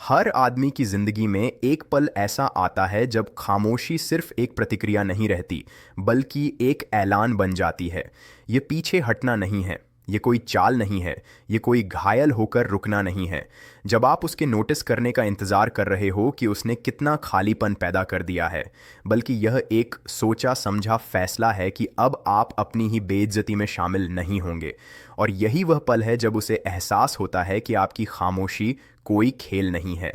हर आदमी की जिंदगी में एक पल ऐसा आता है जब खामोशी सिर्फ एक प्रतिक्रिया नहीं रहती, बल्कि एक ऐलान बन जाती है। ये पीछे हटना नहीं है, ये कोई चाल नहीं है, ये कोई घायल होकर रुकना नहीं है। जब आप उसके नोटिस करने का इंतज़ार कर रहे हो कि उसने कितना खालीपन पैदा कर दिया है, बल्कि यह एक सोचा समझा फैसला है कि अब आप अपनी ही बेइज्जती में शामिल नहीं होंगे। और यही वह पल है जब उसे एहसास होता है कि आपकी खामोशी कोई खेल नहीं है।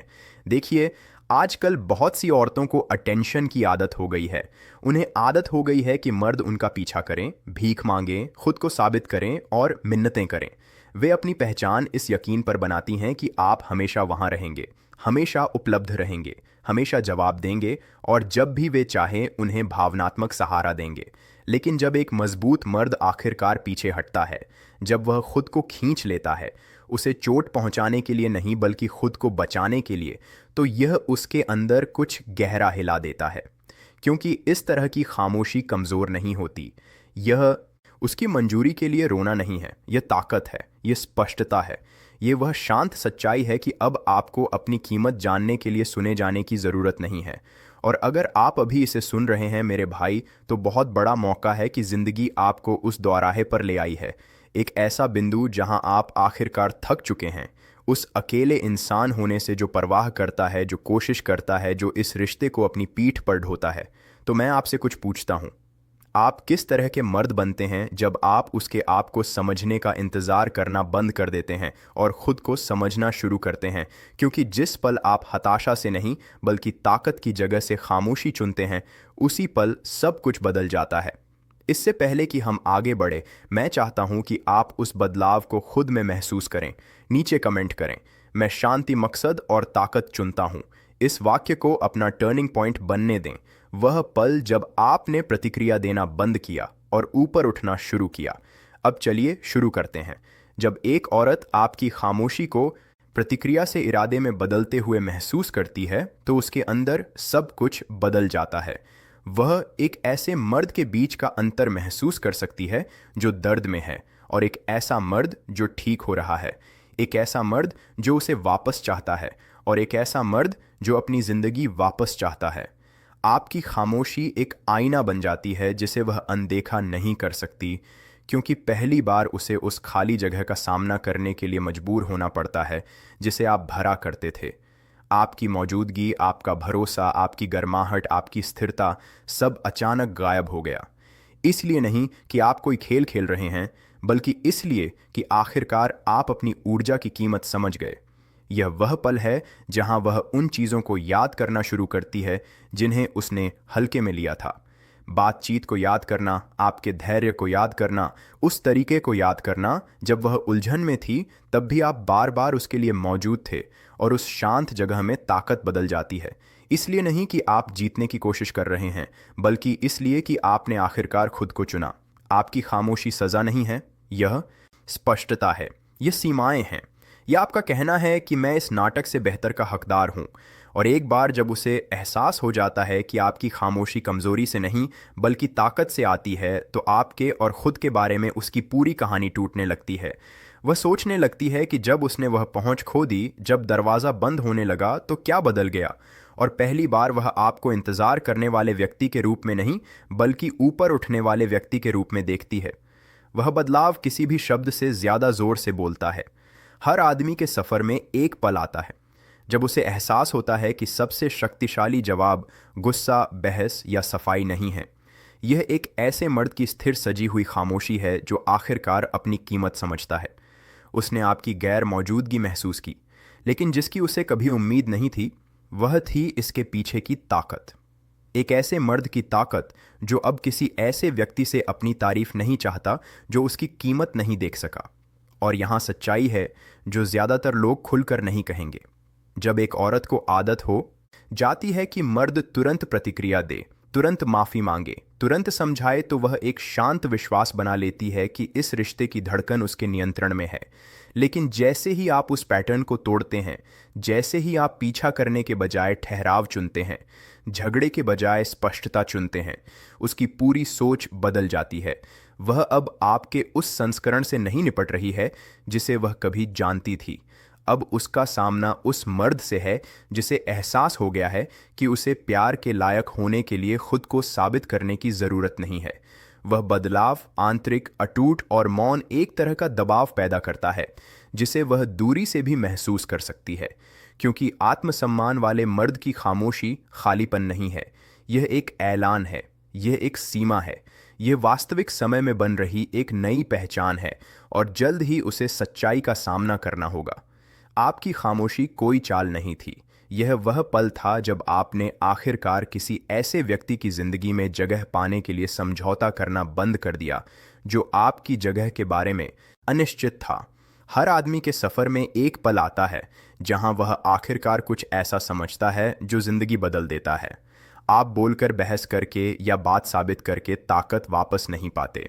देखिए, आजकल बहुत सी औरतों को अटेंशन की आदत हो गई है। उन्हें आदत हो गई है कि मर्द उनका पीछा करें, भीख मांगें, खुद को साबित करें और मिन्नतें करें। वे अपनी पहचान इस यकीन पर बनाती हैं कि आप हमेशा वहां रहेंगे, हमेशा उपलब्ध रहेंगे, हमेशा जवाब देंगे और जब भी वे चाहें उन्हें भावनात्मक सहारा देंगे। लेकिन जब एक मजबूत मर्द आखिरकार पीछे हटता है, जब वह खुद को खींच लेता है, उसे चोट पहुंचाने के लिए नहीं बल्कि खुद को बचाने के लिए, तो यह उसके अंदर कुछ गहरा हिला देता है। क्योंकि इस तरह की खामोशी कमज़ोर नहीं होती। यह उसकी मंजूरी के लिए रोना नहीं है, यह ताकत है, यह स्पष्टता है। ये वह शांत सच्चाई है कि अब आपको अपनी कीमत जानने के लिए सुने जाने की ज़रूरत नहीं है। और अगर आप अभी इसे सुन रहे हैं मेरे भाई, तो बहुत बड़ा मौका है कि ज़िंदगी आपको उस दोराहे पर ले आई है। एक ऐसा बिंदु जहां आप आखिरकार थक चुके हैं, उस अकेले इंसान होने से जो परवाह करता है, जो कोशिश करता है, जो इस रिश्ते को अपनी पीठ पर ढोता है। तो मैं आपसे कुछ पूछता हूं, आप किस तरह के मर्द बनते हैं जब आप उसके आप को समझने का इंतज़ार करना बंद कर देते हैं और ख़ुद को समझना शुरू करते हैं? क्योंकि जिस पल आप हताशा से नहीं बल्कि ताकत की जगह से खामोशी चुनते हैं, उसी पल सब कुछ बदल जाता है। इससे पहले कि हम आगे बढ़े, मैं चाहता हूं कि आप उस बदलाव को खुद में महसूस करें। नीचे कमेंट करें, मैं शांति, मकसद और ताकत चुनता हूं। इस वाक्य को अपना टर्निंग पॉइंट बनने दें, वह पल जब आपने प्रतिक्रिया देना बंद किया और ऊपर उठना शुरू किया। अब चलिए शुरू करते हैं। जब एक औरत आपकी खामोशी को प्रतिक्रिया से इरादे में बदलते हुए महसूस करती है, तो उसके अंदर सब कुछ बदल जाता है। वह एक ऐसे मर्द के बीच का अंतर महसूस कर सकती है जो दर्द में है, और एक ऐसा मर्द जो ठीक हो रहा है। एक ऐसा मर्द जो उसे वापस चाहता है, और एक ऐसा मर्द जो अपनी जिंदगी वापस चाहता है। आपकी खामोशी एक आईना बन जाती है जिसे वह अनदेखा नहीं कर सकती, क्योंकि पहली बार उसे उस खाली जगह का सामना करने के लिए मजबूर होना पड़ता है जिसे आप भरा करते थे। आपकी मौजूदगी, आपका भरोसा, आपकी गर्माहट, आपकी स्थिरता, सब अचानक गायब हो गया। इसलिए नहीं कि आप कोई खेल खेल रहे हैं, बल्कि इसलिए कि आखिरकार आप अपनी ऊर्जा की कीमत समझ गए। यह वह पल है जहां वह उन चीज़ों को याद करना शुरू करती है जिन्हें उसने हल्के में लिया था। बातचीत को याद करना, आपके धैर्य को याद करना, उस तरीके को याद करना जब वह उलझन में थी, तब भी आप बार बार उसके लिए मौजूद थे। और उस शांत जगह में ताकत बदल जाती है। इसलिए नहीं कि आप जीतने की कोशिश कर रहे हैं, बल्कि इसलिए कि आपने आखिरकार खुद को चुना। आपकी खामोशी सज़ा नहीं है, यह स्पष्टता है, यह सीमाएं हैं। यह आपका कहना है कि मैं इस नाटक से बेहतर का हकदार हूं। और एक बार जब उसे एहसास हो जाता है कि आपकी खामोशी कमज़ोरी से नहीं बल्कि ताकत से आती है, तो आपके और ख़ुद के बारे में उसकी पूरी कहानी टूटने लगती है। वह सोचने लगती है कि जब उसने वह पहुंच खो दी, जब दरवाज़ा बंद होने लगा, तो क्या बदल गया। और पहली बार वह आपको इंतज़ार करने वाले व्यक्ति के रूप में नहीं बल्कि ऊपर उठने वाले व्यक्ति के रूप में देखती है। वह बदलाव किसी भी शब्द से ज़्यादा ज़ोर से बोलता है। हर आदमी के सफ़र में एक पल आता है जब उसे एहसास होता है कि सबसे शक्तिशाली जवाब गुस्सा, बहस या सफाई नहीं है। यह एक ऐसे मर्द की स्थिर सजी हुई खामोशी है जो आखिरकार अपनी कीमत समझता है। उसने आपकी गैर मौजूदगी महसूस की, लेकिन जिसकी उसे कभी उम्मीद नहीं थी, वह थी इसके पीछे की ताकत। एक ऐसे मर्द की ताकत जो अब किसी ऐसे व्यक्ति से अपनी तारीफ नहीं चाहता जो उसकी कीमत नहीं देख सका। और यहाँ सच्चाई है जो ज़्यादातर लोग खुलकर नहीं कहेंगे। जब एक औरत को आदत हो जाती है कि मर्द तुरंत प्रतिक्रिया दे, तुरंत माफ़ी मांगे, तुरंत समझाए, तो वह एक शांत विश्वास बना लेती है कि इस रिश्ते की धड़कन उसके नियंत्रण में है। लेकिन जैसे ही आप उस पैटर्न को तोड़ते हैं, जैसे ही आप पीछा करने के बजाय ठहराव चुनते हैं, झगड़े के बजाय स्पष्टता चुनते हैं, उसकी पूरी सोच बदल जाती है। वह अब आपके उस संस्करण से नहीं निपट रही है जिसे वह कभी जानती थी। अब उसका सामना उस मर्द से है जिसे एहसास हो गया है कि उसे प्यार के लायक होने के लिए खुद को साबित करने की ज़रूरत नहीं है। वह बदलाव आंतरिक, अटूट और मौन एक तरह का दबाव पैदा करता है जिसे वह दूरी से भी महसूस कर सकती है, क्योंकि आत्मसम्मान वाले मर्द की खामोशी खालीपन नहीं है, यह एक ऐलान है, यह एक सीमा है, यह वास्तविक समय में बन रही एक नई पहचान है और जल्द ही उसे सच्चाई का सामना करना होगा। आपकी खामोशी कोई चाल नहीं थी, यह वह पल था जब आपने आखिरकार किसी ऐसे व्यक्ति की जिंदगी में जगह पाने के लिए समझौता करना बंद कर दिया जो आपकी जगह के बारे में अनिश्चित था। हर आदमी के सफ़र में एक पल आता है जहां वह आखिरकार कुछ ऐसा समझता है जो जिंदगी बदल देता है। आप बोलकर, बहस करके या बात साबित करके ताकत वापस नहीं पाते।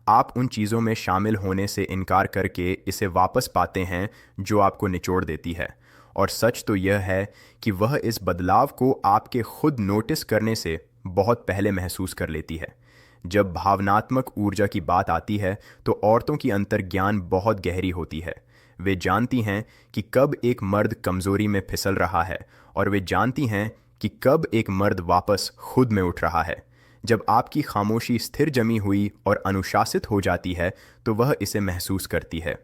आप उन चीज़ों में शामिल होने से इनकार करके इसे वापस पाते हैं जो आपको निचोड़ देती है। और सच तो यह है कि वह इस बदलाव को आपके खुद नोटिस करने से बहुत पहले महसूस कर लेती है। जब भावनात्मक ऊर्जा की बात आती है तो औरतों की अंतर्ज्ञान बहुत गहरी होती है। वे जानती हैं कि कब एक मर्द कमज़ोरी में फिसल रहा है और वे जानती हैं कि कब एक मर्द वापस खुद में उठ रहा है। जब आपकी खामोशी स्थिर जमी हुई और अनुशासित हो जाती है तो वह इसे महसूस करती है।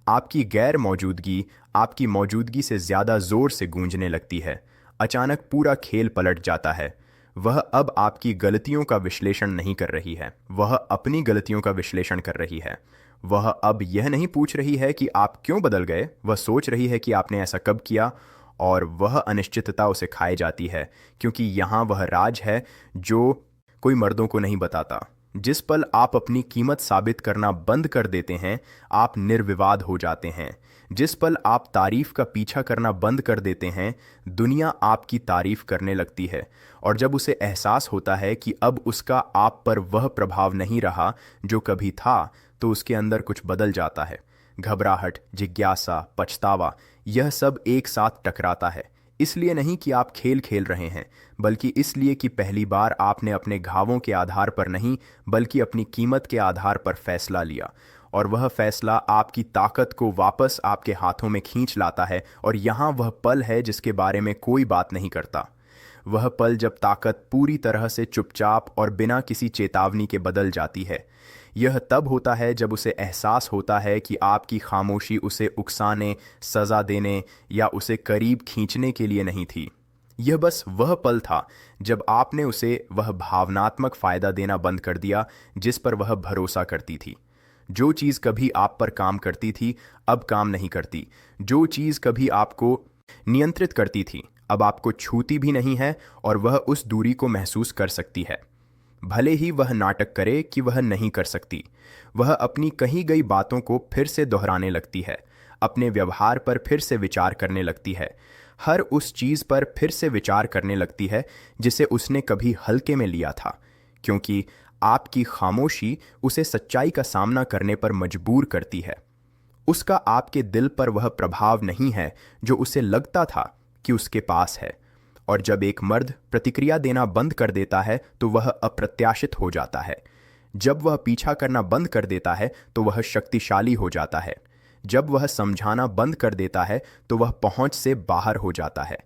आपकी गैर मौजूदगी आपकी मौजूदगी से ज़्यादा ज़ोर से गूंजने लगती है। अचानक पूरा खेल पलट जाता है। वह अब आपकी गलतियों का विश्लेषण नहीं कर रही है, वह अपनी गलतियों का विश्लेषण कर रही है। वह अब यह नहीं पूछ रही है कि आप क्यों बदल गए, वह सोच रही है कि आपने ऐसा कब किया। और वह अनिश्चितता उसे खाए जाती है, क्योंकि यहाँ वह राज है जो कोई मर्दों को नहीं बताता। जिस पल आप अपनी कीमत साबित करना बंद कर देते हैं, आप निर्विवाद हो जाते हैं। जिस पल आप तारीफ का पीछा करना बंद कर देते हैं, दुनिया आपकी तारीफ करने लगती है। और जब उसे एहसास होता है कि अब उसका आप पर वह प्रभाव नहीं रहा जो कभी था, तो उसके अंदर कुछ बदल जाता है। घबराहट, जिज्ञासा, पछतावा, यह सब एक साथ टकराता है। इसलिए नहीं कि आप खेल खेल रहे हैं, बल्कि इसलिए कि पहली बार आपने अपने घावों के आधार पर नहीं, बल्कि अपनी कीमत के आधार पर फैसला लिया। और वह फैसला आपकी ताकत को वापस आपके हाथों में खींच लाता है। और यहाँ वह पल है जिसके बारे में कोई बात नहीं करता। वह पल जब ताकत पूरी तरह से चुपचाप और बिना किसी चेतावनी के बदल जाती है। यह तब होता है जब उसे एहसास होता है कि आपकी खामोशी उसे उकसाने, सज़ा देने या उसे करीब खींचने के लिए नहीं थी। यह बस वह पल था जब आपने उसे वह भावनात्मक फ़ायदा देना बंद कर दिया जिस पर वह भरोसा करती थी। जो चीज़ कभी आप पर काम करती थी, अब काम नहीं करती। जो चीज़ कभी आपको नियंत्रित करती थी, अब आपको छूती भी नहीं है और वह उस दूरी को महसूस कर सकती है। भले ही वह नाटक करे कि वह नहीं कर सकती। वह अपनी कही गई बातों को फिर से दोहराने लगती है, अपने व्यवहार पर फिर से विचार करने लगती है, हर उस चीज़ पर फिर से विचार करने लगती है जिसे उसने कभी हल्के में लिया था, क्योंकि आपकी खामोशी उसे सच्चाई का सामना करने पर मजबूर करती है। उसका आपके दिल पर वह प्रभाव नहीं है जो उसे लगता था कि उसके पास है। और जब एक मर्द प्रतिक्रिया देना बंद कर देता है तो वह अप्रत्याशित हो जाता है। जब वह पीछा करना बंद कर देता है तो वह शक्तिशाली हो जाता है। जब वह समझाना बंद कर देता है तो वह पहुंच से बाहर हो जाता है।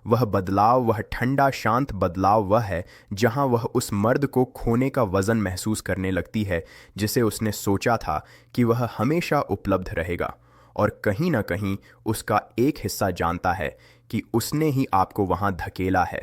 वह बदलाव, वह ठंडा शांत बदलाव वह है जहां वह उस मर्द को खोने का वजन महसूस करने लगती है जिसे उसने सोचा था कि वह हमेशा उपलब्ध रहेगा। और कहीं ना कहीं उसका एक हिस्सा जानता है कि उसने ही आपको वहां धकेला है,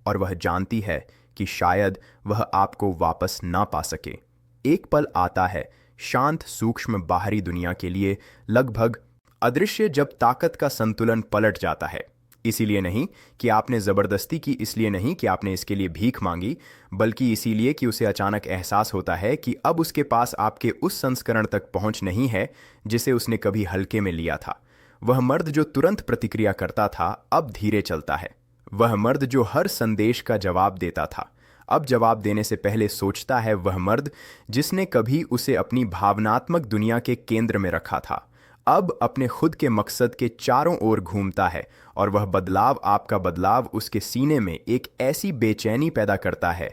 और वह जानती है कि शायद वह आपको वापस ना पा सके। एक पल आता है शांत, सूक्ष्म बाहरी दुनिया के लिए लगभग अदृश्य, जब ताकत का संतुलन पलट जाता है। इसीलिए नहीं कि आपने ज़बरदस्ती की, इसलिए नहीं कि आपने इसके लिए भीख मांगी, बल्कि इसीलिए कि उसे अचानक एहसास होता है कि अब उसके पास आपके उस संस्करण तक पहुंच नहीं है जिसे उसने कभी हल्के में लिया था। वह मर्द जो तुरंत प्रतिक्रिया करता था अब धीरे चलता है। वह मर्द जो हर संदेश का जवाब देता था अब जवाब देने से पहले सोचता है। वह मर्द जिसने कभी उसे अपनी भावनात्मक दुनिया के केंद्र में रखा था अब अपने खुद के मकसद के चारों ओर घूमता है। और वह बदलाव, आपका बदलाव, उसके सीने में एक ऐसी बेचैनी पैदा करता है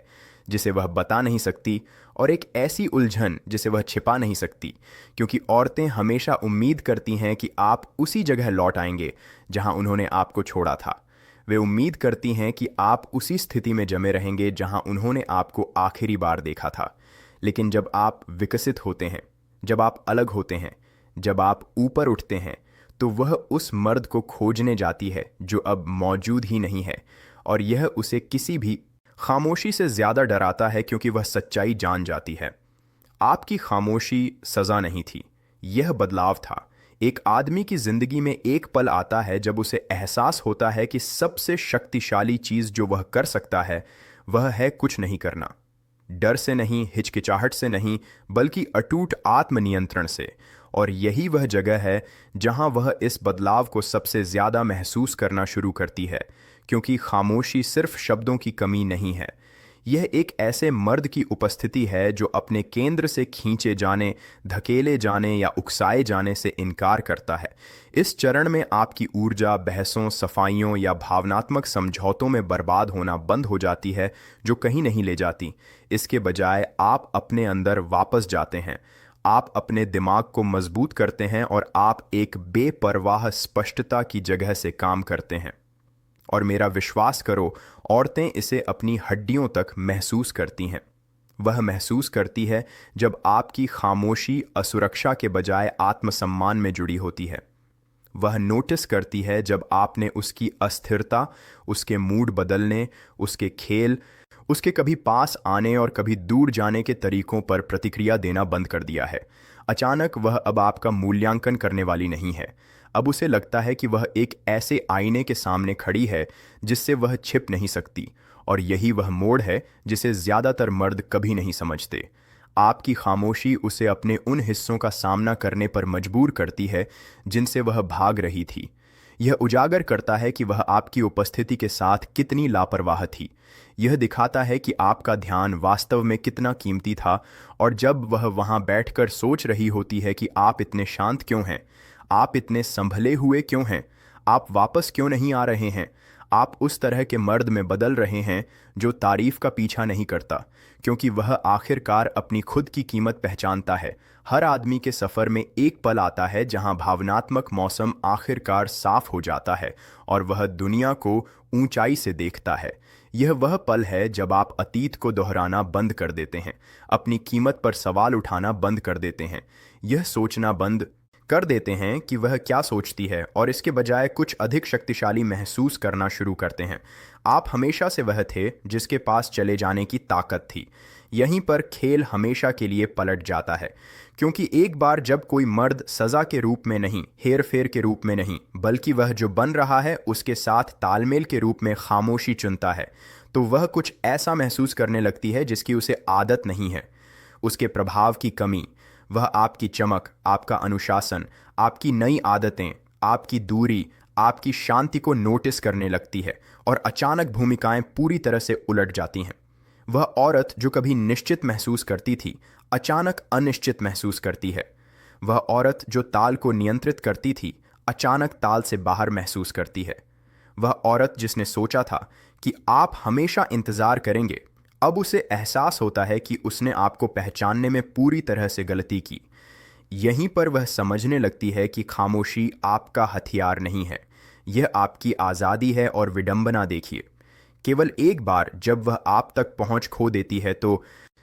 जिसे वह बता नहीं सकती, और एक ऐसी उलझन जिसे वह छिपा नहीं सकती, क्योंकि औरतें हमेशा उम्मीद करती हैं कि आप उसी जगह लौट आएंगे जहां उन्होंने आपको छोड़ा था। वे उम्मीद करती हैं कि आप उसी स्थिति में जमे रहेंगे जहां उन्होंने आपको आखिरी बार देखा था। लेकिन जब आप विकसित होते हैं, जब आप अलग होते हैं, जब आप ऊपर उठते हैं, तो वह उस मर्द को खोजने जाती है जो अब मौजूद ही नहीं है, और यह उसे किसी भी खामोशी से ज़्यादा डराता है, क्योंकि वह सच्चाई जान जाती है। आपकी खामोशी सज़ा नहीं थी, यह बदलाव था। एक आदमी की ज़िंदगी में एक पल आता है जब उसे एहसास होता है कि सबसे शक्तिशाली चीज़ जो वह कर सकता है वह है कुछ नहीं करना। डर से नहीं, हिचकिचाहट से नहीं, बल्कि अटूट आत्मनियंत्रण से। और यही वह जगह है जहां वह इस बदलाव को सबसे ज़्यादा महसूस करना शुरू करती है, क्योंकि खामोशी सिर्फ शब्दों की कमी नहीं है। यह एक ऐसे मर्द की उपस्थिति है जो अपने केंद्र से खींचे जाने, धकेले जाने या उकसाए जाने से इनकार करता है। इस चरण में आपकी ऊर्जा बहसों, सफाइयों या भावनात्मक समझौतों में बर्बाद होना बंद हो जाती है, जो कहीं नहीं ले जाती। इसके बजाय आप अपने अंदर वापस जाते हैं, आप अपने दिमाग को मजबूत करते हैं, और आप एक बेपरवाह स्पष्टता की जगह से काम करते हैं। और मेरा विश्वास करो, औरतें इसे अपनी हड्डियों तक महसूस करती हैं। वह महसूस करती है जब आपकी खामोशी असुरक्षा के बजाय आत्मसम्मान में जुड़ी होती है। वह नोटिस करती है जब आपने उसकी अस्थिरता, उसके मूड बदलने, उसके खेल, उसके कभी पास आने और कभी दूर जाने के तरीकों पर प्रतिक्रिया देना बंद कर दिया है। अचानक वह अब आपका मूल्यांकन करने वाली नहीं है। अब उसे लगता है कि वह एक ऐसे आईने के सामने खड़ी है जिससे वह छिप नहीं सकती, और यही वह मोड़ है जिसे ज़्यादातर मर्द कभी नहीं समझते। आपकी खामोशी उसे अपने उन हिस्सों का सामना करने पर मजबूर करती है जिनसे वह भाग रही थी। यह उजागर करता है कि वह आपकी उपस्थिति के साथ कितनी लापरवाह थी। यह दिखाता है कि आपका ध्यान वास्तव में कितना कीमती था, और जब वह वहां बैठकर सोच रही होती है कि आप इतने शांत क्यों हैं, आप इतने संभले हुए क्यों हैं, आप वापस क्यों नहीं आ रहे हैं, आप उस तरह के मर्द में बदल रहे हैं जो तारीफ का पीछा नहीं करता, क्योंकि वह आखिरकार अपनी खुद की कीमत पहचानता है। हर आदमी के सफ़र में एक पल आता है जहां भावनात्मक मौसम आखिरकार साफ हो जाता है और वह दुनिया को ऊंचाई से देखता है। यह वह पल है जब आप अतीत को दोहराना बंद कर देते हैं, अपनी कीमत पर सवाल उठाना बंद कर देते हैं, यह सोचना बंद कर देते हैं कि वह क्या सोचती है, और इसके बजाय कुछ अधिक शक्तिशाली महसूस करना शुरू करते हैं। आप हमेशा से वह थे जिसके पास चले जाने की ताकत थी। यहीं पर खेल हमेशा के लिए पलट जाता है, क्योंकि एक बार जब कोई मर्द सज़ा के रूप में नहीं, हेर फेर के रूप में नहीं, बल्कि वह जो बन रहा है उसके साथ तालमेल के रूप में खामोशी चुनता है, तो वह कुछ ऐसा महसूस करने लगती है जिसकी उसे आदत नहीं है। उसके प्रभाव की कमी, वह आपकी चमक, आपका अनुशासन, आपकी नई आदतें, आपकी दूरी, आपकी शांति को नोटिस करने लगती है, और अचानक भूमिकाएं पूरी तरह से उलट जाती हैं। वह औरत जो कभी निश्चित महसूस करती थी, अचानक अनिश्चित महसूस करती है। वह औरत जो ताल को नियंत्रित करती थी, अचानक ताल से बाहर महसूस करती है। वह औरत जिसने सोचा था कि आप हमेशा इंतज़ार करेंगे, अब उसे एहसास होता है कि उसने आपको पहचानने में पूरी तरह से गलती की। यहीं पर वह समझने लगती है कि खामोशी आपका हथियार नहीं है, यह आपकी आज़ादी है। और विडंबना देखिए, केवल एक बार जब वह आप तक पहुंच खो देती है तो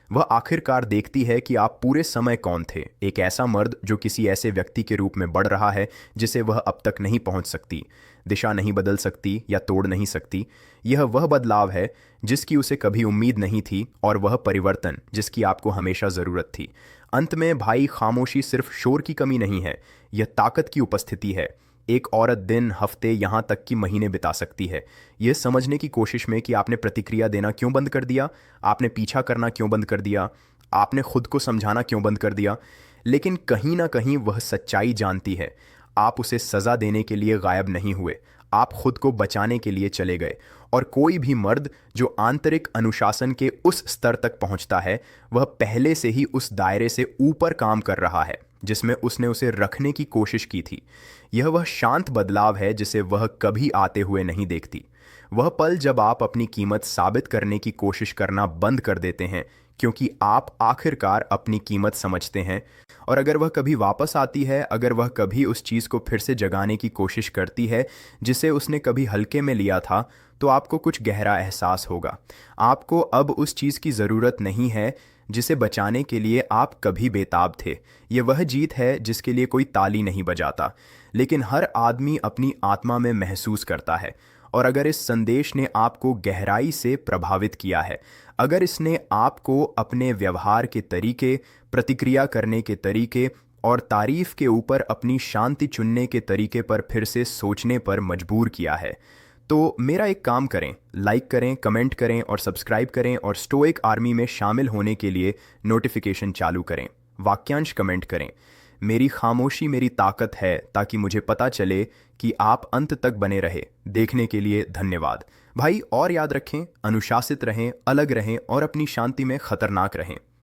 वह आखिरकार देखती है कि आप पूरे समय कौन थे। एक ऐसा मर्द जो किसी ऐसे व्यक्ति के रूप में बढ़ रहा है जिसे वह अब तक नहीं पहुंच सकती, दिशा नहीं बदल सकती या तोड़ नहीं सकती। यह वह बदलाव है जिसकी उसे कभी उम्मीद नहीं थी, और वह परिवर्तन जिसकी आपको हमेशा ज़रूरत थी। अंत में भाई, खामोशी सिर्फ शोर की कमी नहीं है, यह ताकत की उपस्थिति है। एक औरत दिन, हफ्ते, यहाँ तक कि महीने बिता सकती है यह समझने की कोशिश में कि आपने प्रतिक्रिया देना क्यों बंद कर दिया, आपने पीछा करना क्यों बंद कर दिया, आपने खुद को समझाना क्यों बंद कर दिया। लेकिन कहीं ना कहीं वह सच्चाई जानती है, आप उसे सज़ा देने के लिए गायब नहीं हुए, आप खुद को बचाने के लिए चले गए। और कोई भी मर्द जो आंतरिक अनुशासन के उस स्तर तक पहुंचता है, वह पहले से ही उस दायरे से ऊपर काम कर रहा है। जिसमें उसने उसे रखने की कोशिश की थी। यह वह शांत बदलाव है जिसे वह कभी आते हुए नहीं देखती। वह पल जब आप अपनी कीमत साबित करने की कोशिश करना बंद कर देते हैं क्योंकि आप आखिरकार अपनी कीमत समझते हैं। और अगर वह कभी वापस आती है, अगर वह कभी उस चीज़ को फिर से जगाने की कोशिश करती है जिसे उसने कभी हल्के में लिया था, तो आपको कुछ गहरा एहसास होगा। आपको अब उस चीज़ की ज़रूरत नहीं है जिसे बचाने के लिए आप कभी बेताब थे। ये वह जीत है जिसके लिए कोई ताली नहीं बजाता, लेकिन हर आदमी अपनी आत्मा में महसूस करता है। और अगर इस संदेश ने आपको गहराई से प्रभावित किया है, अगर इसने आपको अपने व्यवहार के तरीके, प्रतिक्रिया करने के तरीके और तारीफ के ऊपर अपनी शांति चुनने के तरीके पर फिर से सोचने पर मजबूर किया है, तो मेरा एक काम करें, लाइक करें, कमेंट करें और सब्सक्राइब करें, और स्टोइक आर्मी में शामिल होने के लिए नोटिफिकेशन चालू करें। वाक्यांश कमेंट करें, मेरी खामोशी मेरी ताकत है, ताकि मुझे पता चले कि आप अंत तक बने रहे। देखने के लिए धन्यवाद भाई। और याद रखें, अनुशासित रहें, अलग रहें और अपनी शांति में खतरनाक रहें।